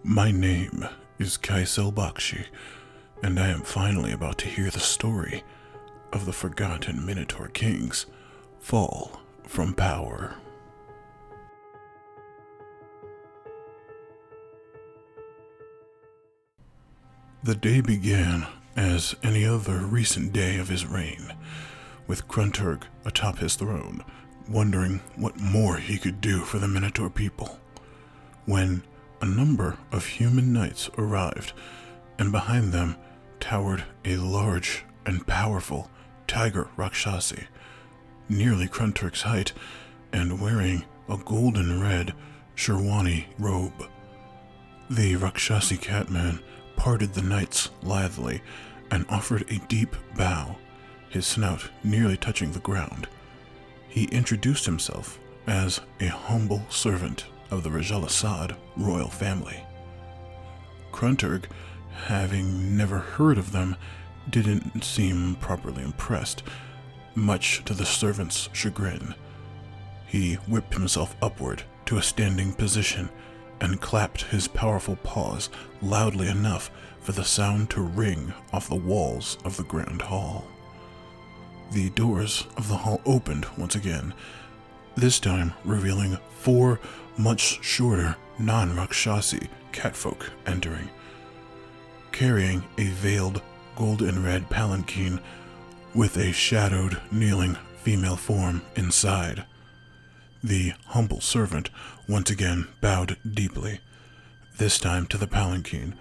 My name is Kycell, and I am finally about to hear the story of the forgotten Minotaur King's fall from power. The day began as any other recent day of his reign, with Crunturg atop his throne, wondering what more he could do for the Minotaur people, when a number of human knights arrived, and behind them towered a large and powerful tiger Rakshasi, nearly Crunturg's height, and wearing a golden red Sherwani robe. The Rakshasi Catman parted the knights lithely and offered a deep bow, his snout nearly touching the ground. He introduced himself as a humble servant of the Rijalisad royal family. Crunturg, having never heard of them, didn't seem properly impressed, much to the servant's chagrin. He whipped himself upward to a standing position and clapped his powerful paws loudly enough for the sound to ring off the walls of the grand hall. The doors of the hall opened once again, this time revealing 4 much shorter non-Rakshasi catfolk entering, carrying a veiled gold and red palanquin with a shadowed, kneeling female form inside. The humble servant once again bowed deeply, this time to the palanquin,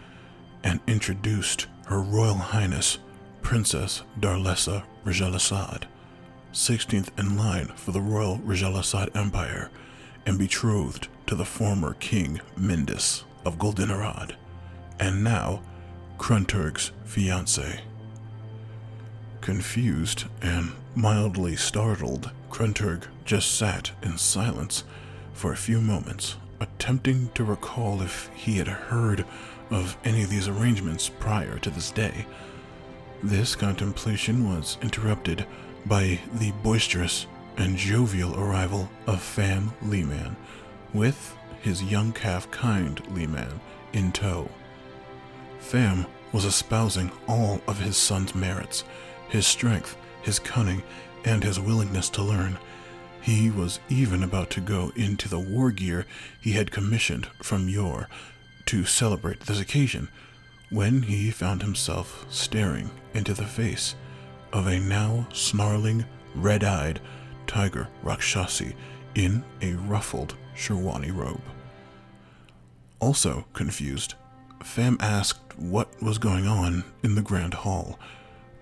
and introduced Her Royal Highness Princess Darlessa Rijalisad, 16th in line for the Royal Rijalisad Empire, and betrothed to the former King Mindis of Goldenarad, and now Crunturg's fiance. Confused and mildly startled, Crunturg just sat in silence for a few moments, attempting to recall if he had heard of any of these arrangements prior to this day. This contemplation was interrupted by the boisterous and jovial arrival of Fam Leeman, with his young calf Kind Leeman in tow. Fam was espousing all of his son's merits, his strength, his cunning, and his willingness to learn. He was even about to go into the war gear he had commissioned from yore to celebrate this occasion, when he found himself staring into the face of a now snarling, red-eyed tiger Rakshasi in a ruffled Sherwani robe. Also confused, Fam asked what was going on in the grand hall,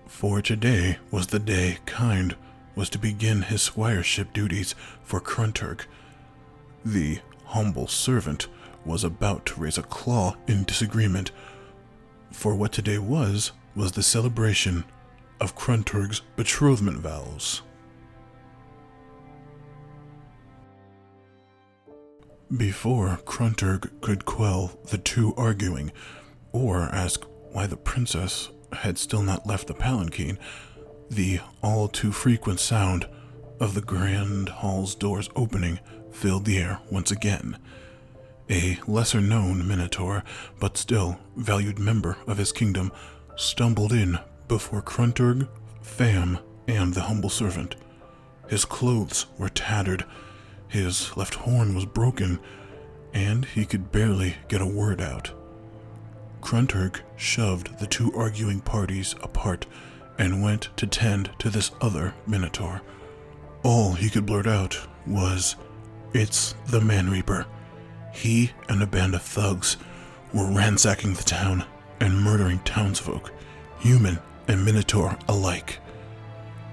for today was the day Kind was to begin his squireship duties for Crunturg. The humble servant was about to raise a claw in disagreement, for what today was the celebration of Crunturg's betrothment vows. Before Crunturg could quell the two arguing, or ask why the princess had still not left the palanquin, the all too frequent sound of the grand hall's doors opening filled the air once again. A lesser-known Minotaur, but still valued member of his kingdom, stumbled in before Crunturg, Fam, and the humble servant. His clothes were tattered, his left horn was broken, and he could barely get a word out. Crunturg shoved the two arguing parties apart and went to tend to this other Minotaur. All he could blurt out was, "It's the Man-Reaper." He and a band of thugs were ransacking the town and murdering townsfolk, human and Minotaur alike.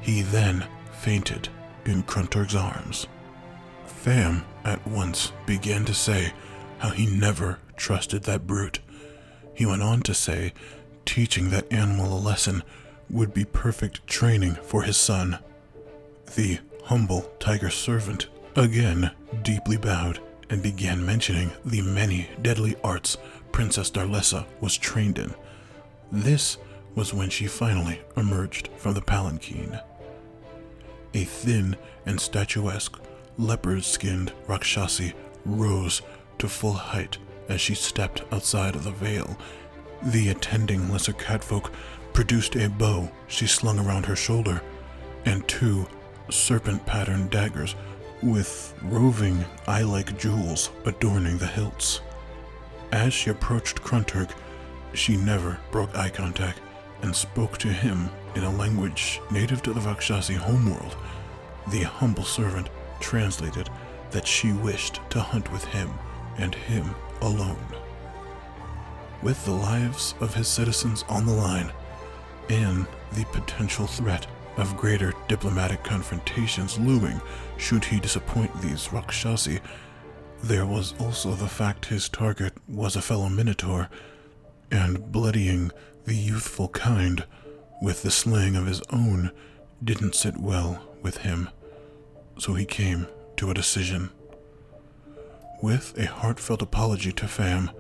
He then fainted in Crunturg's arms. Fam at once began to say how he never trusted that brute. He went on to say teaching that animal a lesson would be perfect training for his son. The humble tiger servant again deeply bowed and began mentioning the many deadly arts Princess Darlessa was trained in. This was when she finally emerged from the palanquin. A thin and statuesque, leopard-skinned Rakshasi rose to full height as she stepped outside of the veil. The attending lesser catfolk produced a bow she slung around her shoulder, and 2 serpent-patterned daggers with roving eye-like jewels adorning the hilts. As she approached Crunturg, she never broke eye contact and spoke to him in a language native to the Rakshasi homeworld. The humble servant translated that she wished to hunt with him and him alone. With the lives of his citizens on the line, and the potential threat of greater diplomatic confrontations looming should he disappoint these Rakshasi, there was also the fact his target was a fellow Minotaur, and bloodying the youthful kind with the slaying of his own didn't sit well with him, so he came to a decision. With a heartfelt apology to Fam,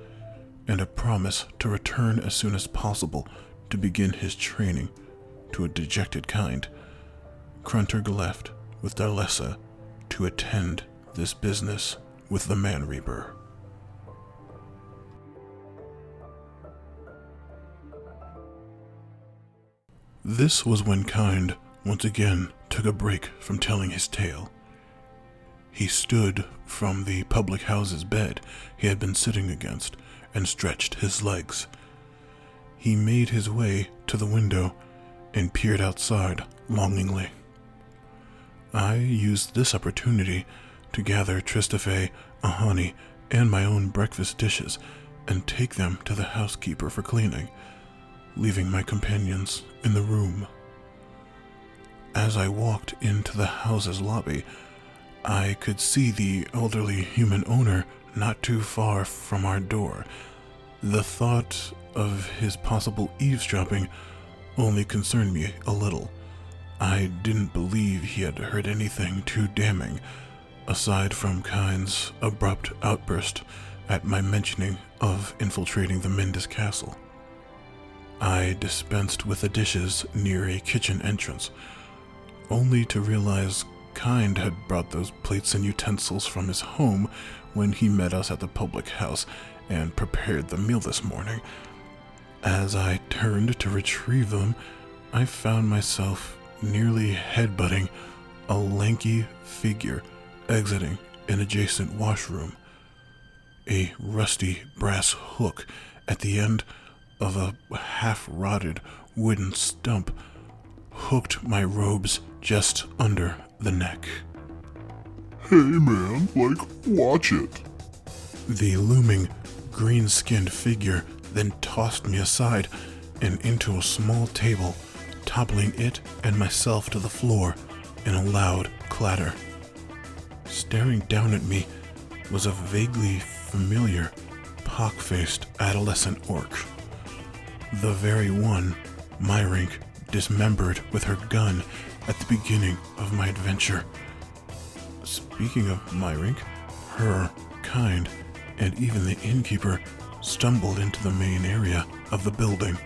and a promise to return as soon as possible to begin his training to a dejected kind, Crunturg left with Rijalisad to attend this business with the Man Reaper. This was when Kind once again took a break from telling his tale. He stood from the public house's bed he had been sitting against and stretched his legs. He made his way to the window and peered outside longingly. I used this opportunity to gather Tristafe, Ahani, and my own breakfast dishes and take them to the housekeeper for cleaning, leaving my companions in the room. As I walked into the house's lobby, I could see the elderly human owner not too far from our door. The thought of his possible eavesdropping only concerned me a little. I didn't believe he had heard anything too damning, aside from Kind's abrupt outburst at my mentioning of infiltrating the Mindus castle. I dispensed with the dishes near a kitchen entrance, only to realize Kind had brought those plates and utensils from his home when he met us at the public house and prepared the meal this morning. As I turned to retrieve them, I found myself nearly headbutting a lanky figure exiting an adjacent washroom. A rusty brass hook at the end of a half-rotted wooden stump hooked my robes just under the neck. Hey man, watch it. The looming, green-skinned figure then tossed me aside and into a small table, toppling it and myself to the floor in a loud clatter. Staring down at me was a vaguely familiar, pock-faced adolescent orc. The very one Myrink dismembered with her gun at the beginning of my adventure. Speaking of Myrink, her, Kind, and even the innkeeper stumbled into the main area of the building.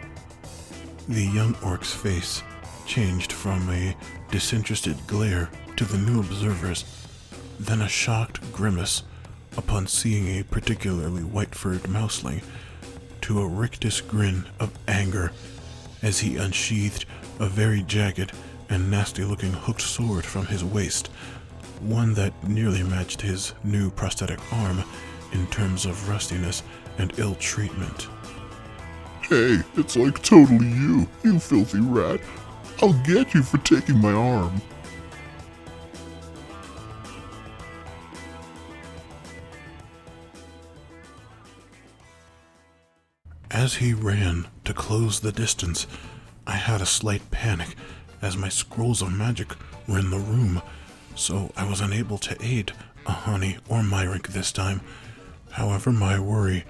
The young orc's face changed from a disinterested glare to the new observers, then a shocked grimace upon seeing a particularly white-furred mouseling, to a rictus grin of anger as he unsheathed a very jagged and nasty-looking hooked sword from his waist, one that nearly matched his new prosthetic arm in terms of rustiness and ill treatment. Hey, it's totally you filthy rat. I'll get you for taking my arm. As he ran to close the distance, I had a slight panic as my scrolls of magic were in the room, so I was unable to aid Ahani or Myrink this time. However, my worry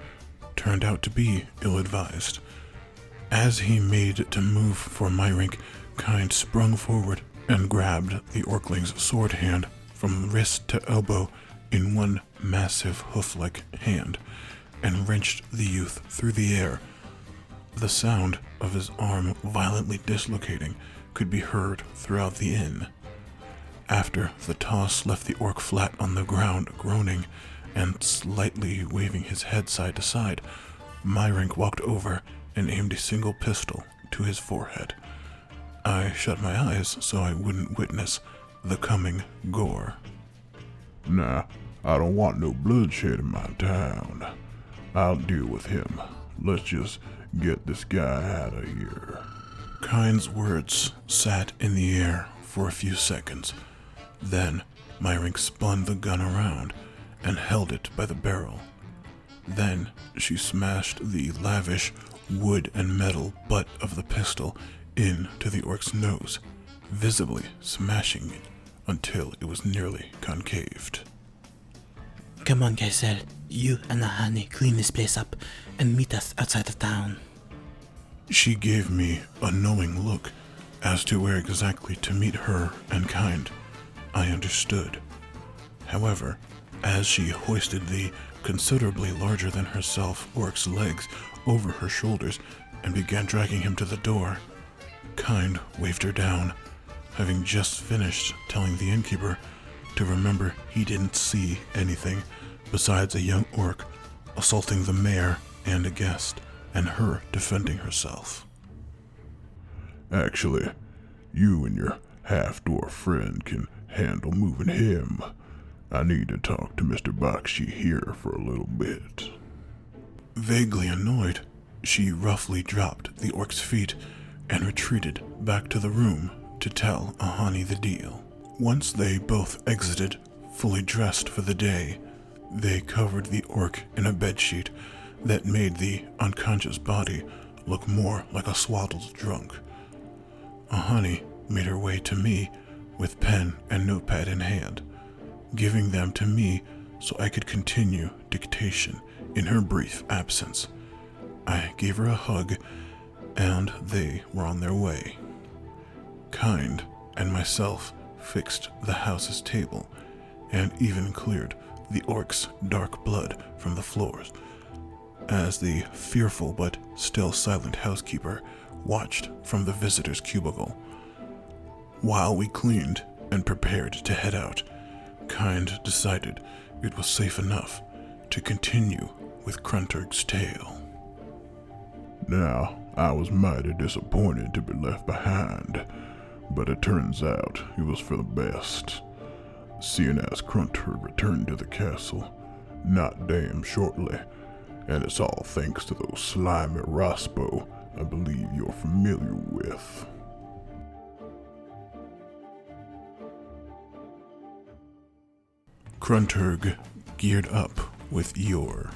turned out to be ill-advised. As he made to move for Myrink, Kind sprung forward and grabbed the Orkling's sword hand from wrist to elbow in one massive hoof-like hand, and wrenched the youth through the air. The sound of his arm violently dislocating could be heard throughout the inn. After the toss left the orc flat on the ground, groaning, and slightly waving his head side to side, Myrink walked over and aimed a single pistol to his forehead. I shut my eyes so I wouldn't witness the coming gore. Nah, I don't want no bloodshed in my town. I'll deal with him. Let's just get this guy out of here. Kyne's words sat in the air for a few seconds. Then Myrink spun the gun around and held it by the barrel. Then she smashed the lavish wood and metal butt of the pistol into the orc's nose, visibly smashing it until it was nearly concaved. Come on, Kycell. You and Ahani clean this place up and meet us outside of town. She gave me a knowing look as to where exactly to meet her and Kind. I understood. However, as she hoisted the considerably larger than herself orc's legs over her shoulders and began dragging him to the door, Kind waved her down, having just finished telling the innkeeper to remember he didn't see anything besides a young orc assaulting the mayor and a guest, and her defending herself. Actually, you and your half-dwarf friend can handle moving him. I need to talk to Mr. Bakshi here for a little bit. Vaguely annoyed, she roughly dropped the orc's feet and retreated back to the room to tell Ahani the deal. Once they both exited, fully dressed for the day, they covered the orc in a bedsheet that made the unconscious body look more like a swaddled drunk. Ahani made her way to me with pen and notepad in hand, giving them to me so I could continue dictation in her brief absence. I gave her a hug, and they were on their way. Kind and myself fixed the house's table, and even cleared the orc's dark blood from the floors, as the fearful but still silent housekeeper watched from the visitor's cubicle. While we cleaned and prepared to head out, Kind decided it was safe enough to continue with Crunturg's tale. Now, I was mighty disappointed to be left behind, but it turns out it was for the best. Seeing as Crunturg returned to the castle not damn shortly, and it's all thanks to those slimy Rospo I believe you're familiar with. Crunturg geared up with Yor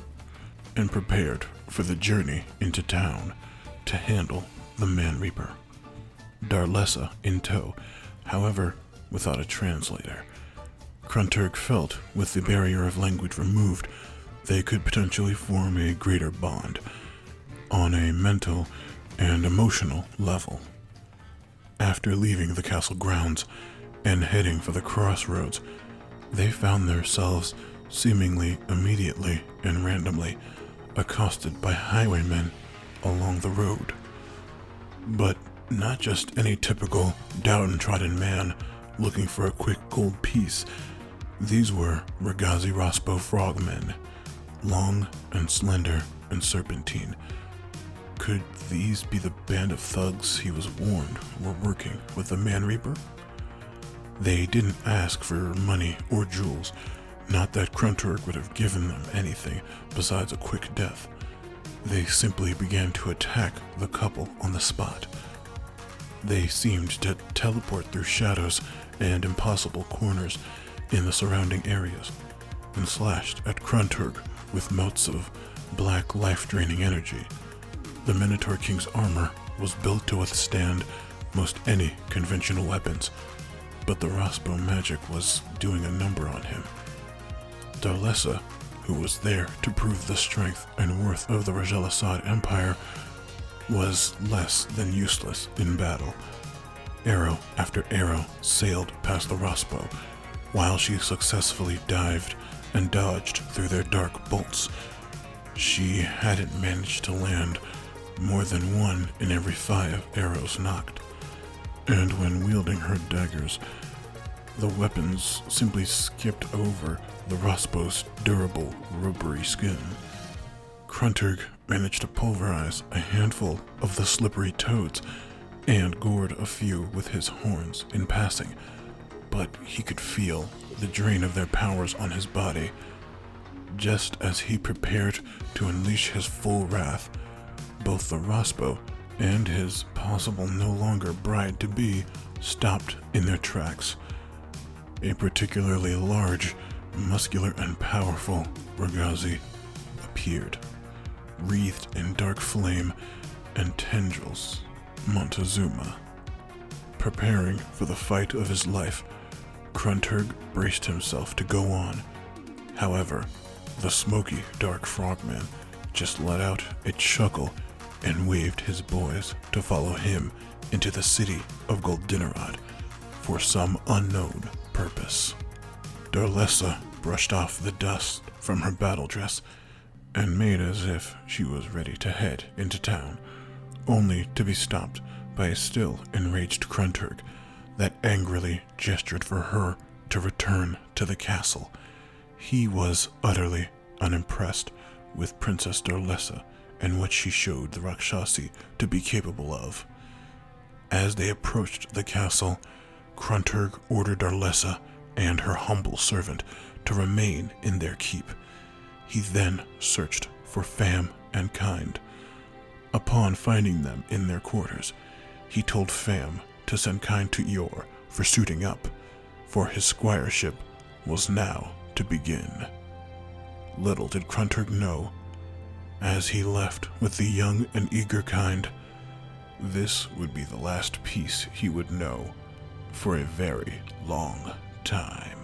and prepared for the journey into town to handle the Man Reaper. Darlessa in tow, however, without a translator. Crunturg felt with the barrier of language removed, they could potentially form a greater bond on a mental and emotional level. After leaving the castle grounds and heading for the crossroads, they found themselves seemingly immediately and randomly accosted by highwaymen along the road. But not just any typical downtrodden man looking for a quick gold piece. These were Ragazi Rospo frogmen, long and slender and serpentine. Could these be the band of thugs he was warned were working with the Man Reaper? They didn't ask for money or jewels, not that Crunturg would have given them anything besides a quick death. They simply began to attack the couple on the spot. They seemed to teleport through shadows and impossible corners in the surrounding areas, and slashed at Crunturg with motes of black life-draining energy. The Minotaur King's armor was built to withstand most any conventional weapons, but the Rospo magic was doing a number on him. Darlessa, who was there to prove the strength and worth of the Rijalisad Empire, was less than useless in battle. Arrow after arrow sailed past the Rospo, while she successfully dived and dodged through their dark bolts. She hadn't managed to land more than 1 in every 5 arrows knocked, and when wielding her daggers, the weapons simply skipped over the Rospo's durable, rubbery skin. Crunturg managed to pulverize a handful of the slippery toads and gored a few with his horns in passing, but he could feel the drain of their powers on his body. Just as he prepared to unleash his full wrath, both the Rospo and his possible no longer bride-to-be stopped in their tracks. A particularly large, muscular and powerful Ragazi appeared, wreathed in dark flame and tendrils. Montezuma. Preparing for the fight of his life, Crunturg braced himself to go on. However, the smoky, dark frogman just let out a chuckle and waved his boys to follow him into the city of Goldinerod for some unknown purpose. Darlessa brushed off the dust from her battle dress and made as if she was ready to head into town, only to be stopped by a still enraged Crunturg that angrily gestured for her to return to the castle. He was utterly unimpressed with Princess Darlessa and what she showed the Rakshasi to be capable of. As they approached the castle, Crunturg ordered Darlessa and her humble servant to remain in their keep. He then searched for Fam and Kind. Upon finding them in their quarters, he told Fam to send Kind to Yor for suiting up, for his squireship was now to begin. Little did Crunturg know, as he left with the young and eager Kind, this would be the last peace he would know for a very long time.